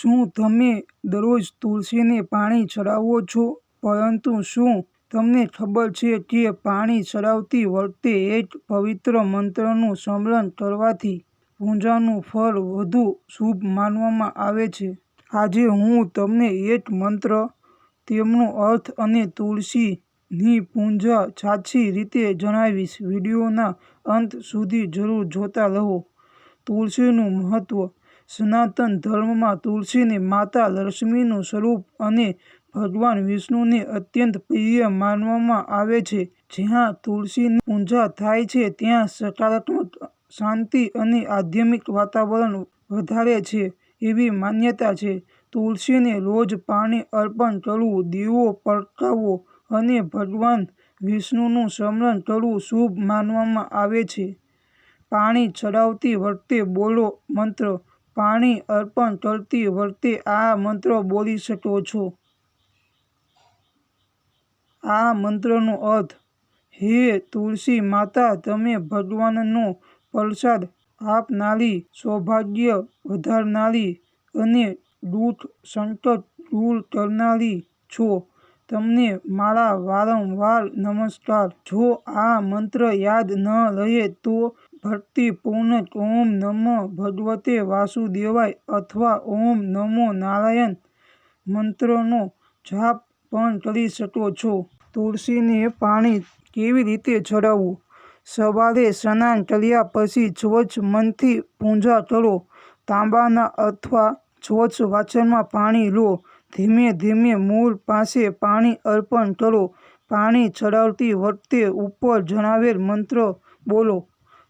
શું તમે દરરોજ તુલસીને પાણી ચડાવો છો? પરંતુ શું તમને ખબર છે કે પાણી ચડાવતી વખતે એક પવિત્ર મંત્રનું સ્મરણ કરવાથી પૂજાનું ફળ વધુ શુભ માનવામાં આવે છે? આજે હું તમને એક મંત્ર, તેમનો અર્થ અને તુલસીની પૂજા સાચી રીતે જણાવીશ. વિડીયોના અંત સુધી જરૂર જોતા રહો. તુલસીનું મહત્વ. સનાતન ધર્મમાં તુલસીને માતા લક્ષ્મીનું સ્વરૂપ અને ભગવાન વિષ્ણુને અત્યંત પ્રિય માનવામાં આવે છે. જ્યાં તુલસીની પૂજા થાય છે ત્યાં સકારાત્મક, શાંતિ અને આધ્યાત્મિક વાતાવરણ વધારે છે એવી માન્યતા છે. તુલસીને રોજ પાણી અર્પણ કરવું, દીવો પ્રગટાવવો અને ભગવાન વિષ્ણુનું સ્મરણ કરવું શુભ માનવામાં આવે છે. પાણી ચડાવતી વખતે બોલો મંત્ર. પાણી અર્પણ કરતી વખતે આ મંત્ર બોલી શકો છો. આ મંત્રનો અર્થ: હે તુલસી માતા, તમે ભગવાનનો પ્રસાદ આપનારી, સૌભાગ્ય વધારનારી અને દુઃખ સંકટ દૂર કરનારી છો. તમને મારા વારંવાર નમસ્કાર. જો આ મંત્ર યાદ ન રહે તો ભક્તિપૂર્વક ઓમ નમઃ ભગવતે વાસુદેવાય અથવા ઓમ નમો નારાયણ મંત્રનો જાપ પણ કરી શકો છો. તુલસીને પાણી કેવી રીતે ચડાવવું? સવારે સ્નાન કર્યા પછી સ્વચ્છ મનથી પૂજા કરો. તાંબાના અથવા સ્વચ્છ વાસણમાં પાણી લો. ધીમે ધીમે મૂળ પાસે પાણી અર્પણ કરો. પાણી ચડાવતી વખતે ઉપર જણાવેલ મંત્ર બોલો.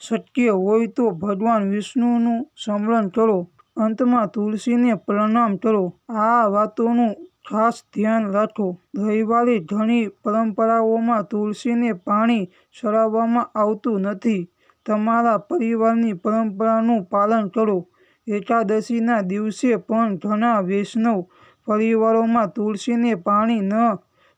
શક્ય હોય તો ભગવાન વિષ્ણુનું સ્મરણ કરો. અંતમાં તુલસીને પ્રણામ કરો. આ વાતોનું ખાસ ધ્યાન રાખો. રવિવારે ઘણી પરંપરાઓમાં તુલસીને પાણી ચડાવવામાં આવતું નથી. તમારા પરિવારની પરંપરાનું પાલન કરો. એકાદશીના દિવસે પણ ઘણા વૈષ્ણવ પરિવારોમાં તુલસીને પાણી ન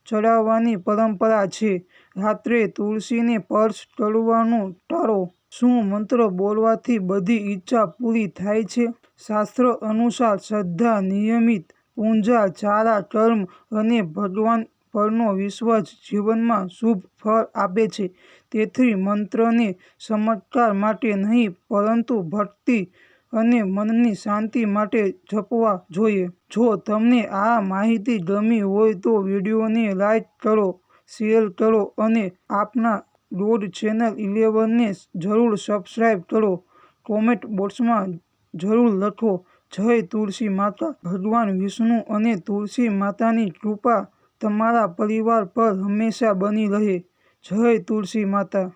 ચડાવવાની પરંપરા છે. રાત્રે તુલસીને સ્પર્શ કરવાનું ટાળો. શું મંત્ર બોલવાથી બધી ઈચ્છા પૂરી થાય છે? શાસ્ત્રો અનુસાર શ્રદ્ધા, નિયમિત પૂજા, સારા કર્મ અને ભગવાન પરનો વિશ્વાસ જીવનમાં શુભ ફળ આપે છે. તેથી મંત્રને ચમત્કાર માટે નહીં પરંતુ ભક્તિ અને મનની શાંતિ માટે જપવા જોઈએ. જો તમને આ માહિતી ગમી હોય તો વિડીયોને લાઈક કરો, શેર કરો અને આપના ગોડ ચેનલ 11ને જરૂર સબસ્ક્રાઈબ કરો. કોમેન્ટ બોક્સમાં જરૂર લખો, જય તુલસી માતા. ભગવાન વિષ્ણુ અને તુલસી માતાની કૃપા તમારા પરિવાર પર હંમેશા બની રહે. જય તુલસી માતા.